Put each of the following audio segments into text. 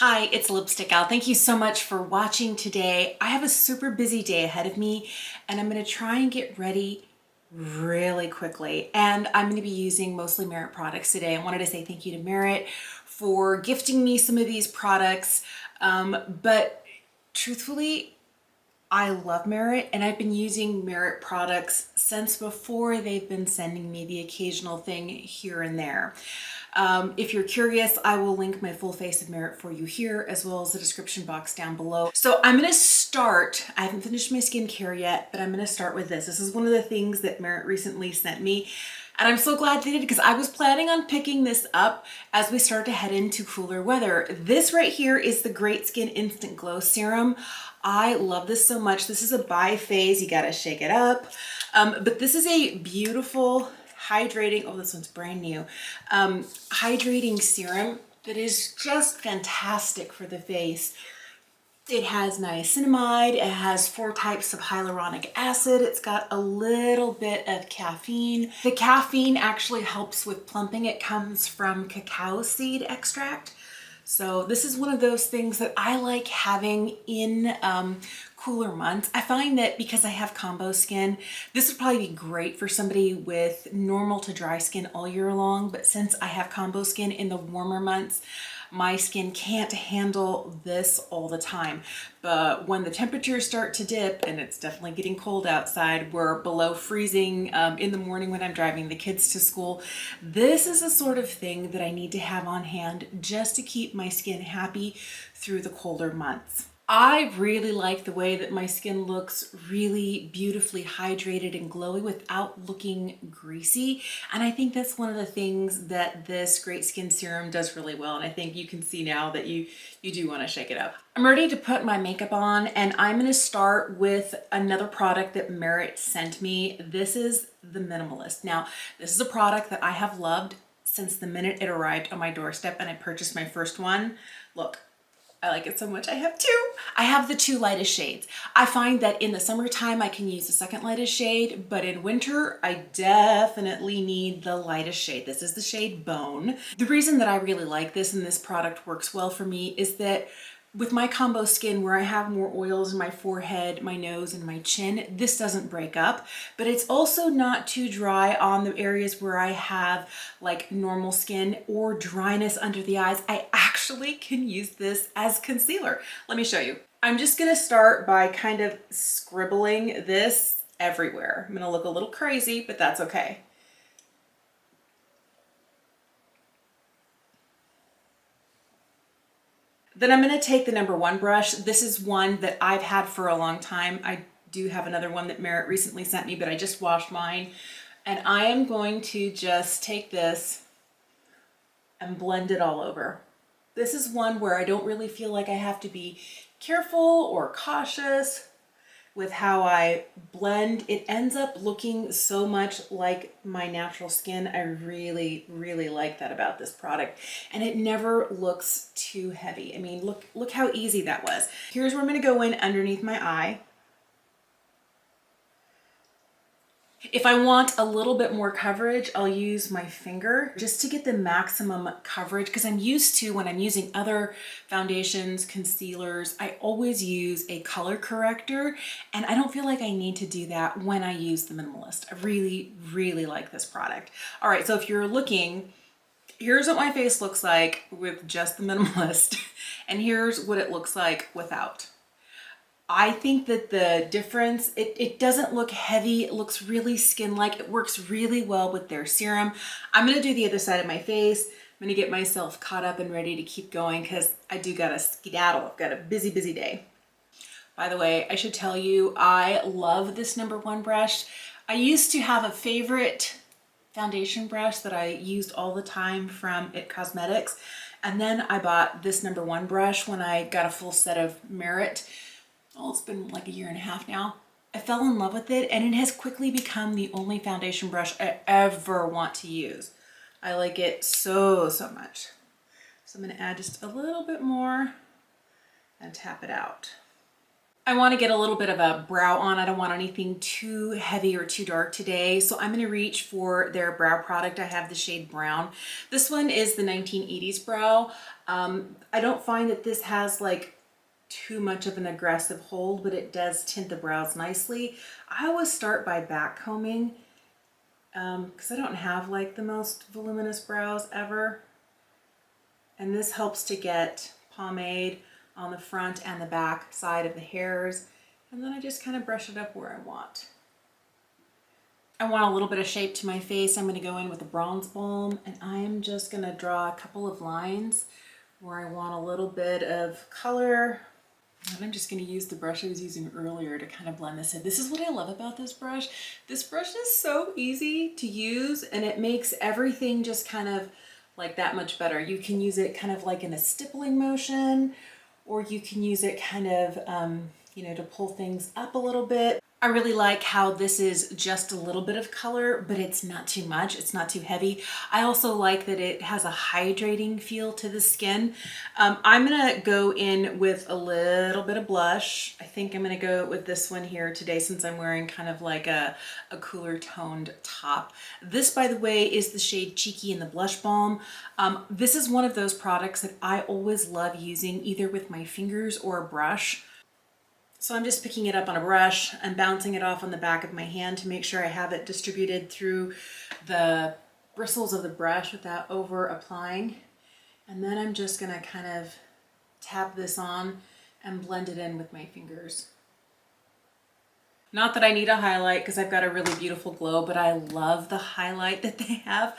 Hi, it's Lipstick Gal. Thank you so much for watching today. I have a super busy day ahead of me and I'm going to try and get ready really quickly. And I'm going to be using mostly Merit products today. I wanted to say thank you to Merit for gifting me some of these products. But truthfully, I love Merit and I've been using Merit products since before they've been sending me the occasional thing here and there. If you're curious, I will link my full face of Merit for you here as well as the description box down below. So I'm gonna start, I haven't finished my skincare yet, but I'm gonna start with this. This is one of the things that Merit recently sent me. And I'm so glad they did because I was planning on picking this up as we start to head into cooler weather. This right here is the Great Skin Instant Glow Serum. I love this so much. This is a bi-phase, you gotta shake it up. But this is a beautiful hydrating, oh, this one's brand new, hydrating serum that is just fantastic for the face. It has niacinamide, it has 4 types of hyaluronic acid, it's got a little bit of caffeine. The caffeine actually helps with plumping. It comes from cacao seed extract. So this is one of those things that I like having in cooler months. I find that because I have combo skin, this would probably be great for somebody with normal to dry skin all year long. But since I have combo skin in the warmer months, my skin can't handle this all the time. But when the temperatures start to dip, and it's definitely getting cold outside, we're below freezing in the morning when I'm driving the kids to school, this is the sort of thing that I need to have on hand just to keep my skin happy through the colder months. I really like the way that my skin looks really beautifully hydrated and glowy without looking greasy. And I think that's one of the things that this Great Skin Serum does really well. And I think you can see now that you do want to shake it up. I'm ready to put my makeup on and I'm going to start with another product that Merit sent me. This is the Minimalist. Now, this is a product that I have loved since the minute it arrived on my doorstep and I purchased my first one. Look, I like it so much. I have 2. I have the 2 lightest shades. I find that in the summertime I can use the second lightest shade, but in winter I definitely need the lightest shade. This is the shade Bone. The reason that I really like this and this product works well for me is that with my combo skin where I have more oils in my forehead, my nose, and my chin, this doesn't break up, but it's also not too dry on the areas where I have like normal skin or dryness under the eyes. I actually can use this as concealer. Let me show you. I'm just gonna start by kind of scribbling this everywhere. I'm gonna look a little crazy, but that's okay. Then I'm going to take the number 1 brush. This is one that I've had for a long time. I do have another one that Merit recently sent me, but I just washed mine. And I am going to just take this and blend it all over. This is one where I don't really feel like I have to be careful or cautious with how I blend. It ends up looking so much like my natural skin. I really, really like that about this product. And it never looks too heavy. I mean, look how easy that was. Here's where I'm gonna go in underneath my eye. If I want a little bit more coverage, I'll use my finger just to get the maximum coverage because I'm used to when I'm using other foundations, concealers, I always use a color corrector and I don't feel like I need to do that when I use the Minimalist. I really, really like this product. All right, so if you're looking, here's what my face looks like with just the Minimalist and here's what it looks like without. I think that the difference, it doesn't look heavy, it looks really skin-like, it works really well with their serum. I'm gonna do the other side of my face. I'm gonna get myself caught up and ready to keep going because I do gotta skedaddle. I've got a busy, busy day. By the way, I should tell you, I love this number 1 brush. I used to have a favorite foundation brush that I used all the time from It Cosmetics. And then I bought this number 1 brush when I got a full set of Merit. Oh, it's been like a year and a half now. I fell in love with it and it has quickly become the only foundation brush I ever want to use. I like it so, so much. So I'm gonna add just a little bit more and tap it out. I want to get a little bit of a brow on. I don't want anything too heavy or too dark today. So I'm going to reach for their brow product. I have the shade Brown. This one is the 1980s brow. I don't find that this has like too much of an aggressive hold, but it does tint the brows nicely. I always start by back combing because I don't have like the most voluminous brows ever. And this helps to get pomade on the front and the back side of the hairs. And then I just kind of brush it up where I want. I want a little bit of shape to my face. I'm going to go in with a bronze balm, and I am just going to draw a couple of lines where I want a little bit of color. And I'm just going to use the brush I was using earlier to kind of blend this in. This is what I love about this brush. This brush is so easy to use, and it makes everything just kind of like that much better. You can use it kind of like in a stippling motion, or you can use it kind of, you know, to pull things up a little bit. I really like how this is just a little bit of color, but it's not too much. It's not too heavy. I also like that it has a hydrating feel to the skin. I'm gonna go in with a little bit of blush. I think I'm gonna go with this one here today since I'm wearing kind of like a cooler toned top. This, by the way, is the shade Cheeky in the Blush Balm. This is one of those products that I always love using either with my fingers or a brush. So I'm just picking it up on a brush and bouncing it off on the back of my hand to make sure I have it distributed through the bristles of the brush without over applying. And then I'm just gonna kind of tap this on and blend it in with my fingers. Not that I need a highlight because I've got a really beautiful glow, but I love the highlight that they have.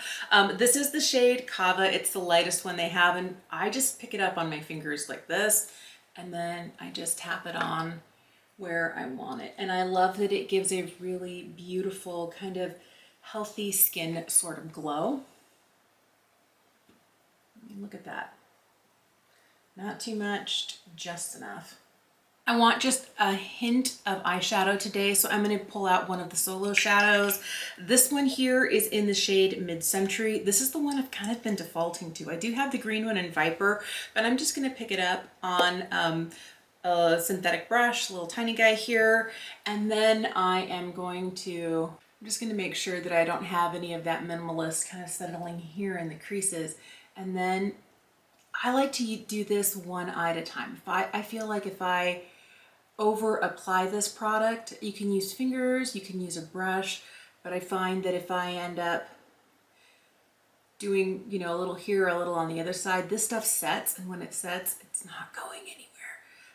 This is the shade Cava. It's the lightest one they have, and I just pick it up on my fingers like this, and then I just tap it on where I want it. And I love that it gives a really beautiful kind of healthy skin sort of glow. I mean, look at that. Not too much, just enough. I want just a hint of eyeshadow today, so I'm going to pull out one of the solo shadows. This one here is in the shade Midcentury. This is the one I've kind of been defaulting to. I do have the green one in Viper, but I'm just going to pick it up on a synthetic brush, a little tiny guy here, and then I'm just going to make sure that I don't have any of that minimalist kind of settling here in the creases. And then I like to do this one eye at a time. I feel like if I over apply this product, you can use fingers, you can use a brush, but I find that if I end up doing, you know, a little here, a little on the other side, this stuff sets, and when it sets, it's not going anywhere.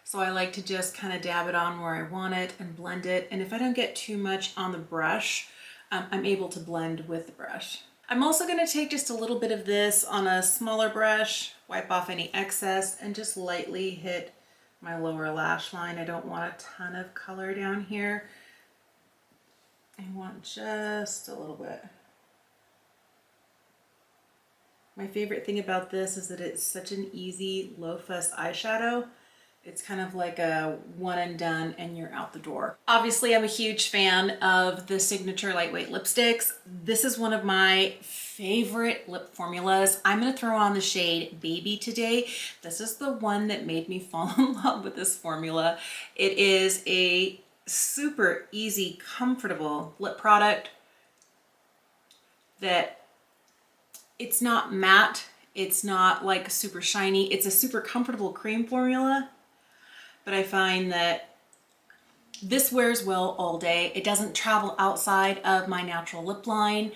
So I like to just kind of dab it on where I want it and blend it. And if I don't get too much on the brush, I'm able to blend with the brush. I'm also going to take just a little bit of this on a smaller brush, wipe off any excess, and just lightly hit my lower lash line. I don't want a ton of color down here. I want just a little bit. My favorite thing about this is that it's such an easy, low fuss eyeshadow. It's kind of like a one and done and you're out the door. Obviously, I'm a huge fan of the Signature Lightweight lipsticks. This is one of my favorite lip formulas. I'm gonna throw on the shade Baby today. This is the one that made me fall in love with this formula. It is a super easy, comfortable lip product that it's not matte, it's not like super shiny, it's a super comfortable cream formula. But I find that this wears well all day. It doesn't travel outside of my natural lip line.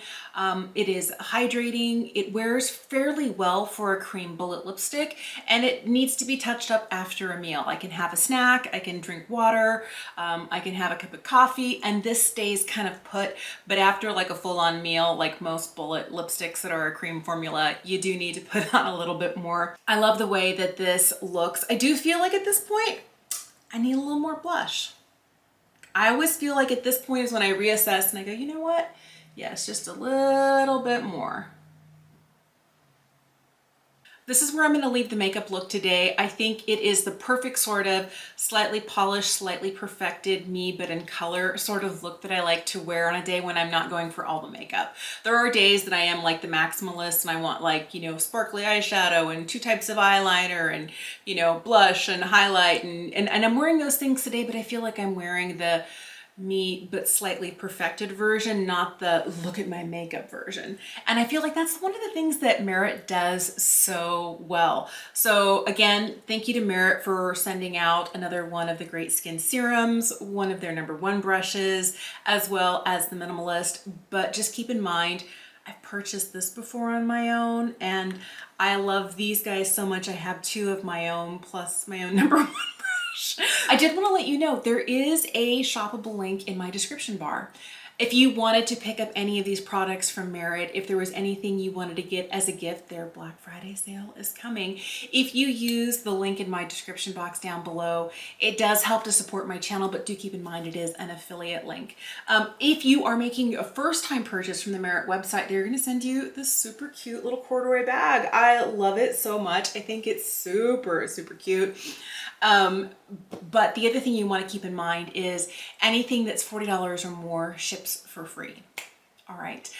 It is hydrating. It wears fairly well for a cream bullet lipstick, and it needs to be touched up after a meal. I can have a snack, I can drink water, I can have a cup of coffee, and this stays kind of put. But after like a full-on meal, like most bullet lipsticks that are a cream formula, you do need to put on a little bit more. I love the way that this looks. I do feel like at this point, I need a little more blush. I always feel like at this point is when I reassess and I go, you know what? Yes, just a little bit more. This is where I'm going to leave the makeup look today. I think it is the perfect sort of slightly polished, slightly perfected me, but in color sort of look that I like to wear on a day when I'm not going for all the makeup. There are days that I am like the maximalist and I want like, you know, sparkly eyeshadow and 2 types of eyeliner and, you know, blush and highlight and I'm wearing those things today, but I feel like I'm wearing the me but slightly perfected version, not the look at my makeup version. And I feel like that's one of the things that Merit does so well. So again, thank you to Merit for sending out another one of the Great Skin Serums, one of their #1 brushes, as well as the Minimalist. But just keep in mind, I've purchased this before on my own and I love these guys so much. I have 2 of my own plus my own #1 brush. I did want to let you know there is a shoppable link in my description bar. If you wanted to pick up any of these products from Merit, if there was anything you wanted to get as a gift, their Black Friday sale is coming. If you use the link in my description box down below, it does help to support my channel, but do keep in mind it is an affiliate link. If you are making a first-time purchase from the Merit website, they're going to send you this super cute little corduroy bag. I love it so much. I think it's super, super cute. But the other thing you want to keep in mind is anything that's $40 or more ships for free. All right.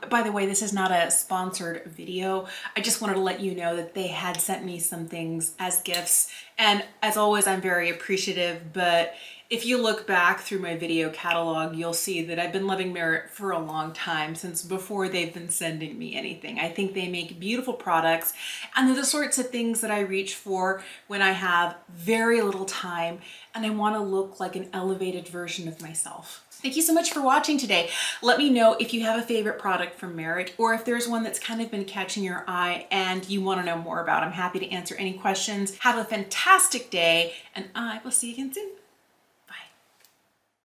By the way, this is not a sponsored video. I just wanted to let you know that they had sent me some things as gifts. And as always, I'm very appreciative, but if you look back through my video catalog, you'll see that I've been loving Merit for a long time, since before they've been sending me anything. I think they make beautiful products, and they're the sorts of things that I reach for when I have very little time and I want to look like an elevated version of myself. Thank you so much for watching today. Let me know if you have a favorite product from Merit, or if there's one that's kind of been catching your eye and you want to know more about. I'm happy to answer any questions. Have a fantastic day, and I will see you again soon.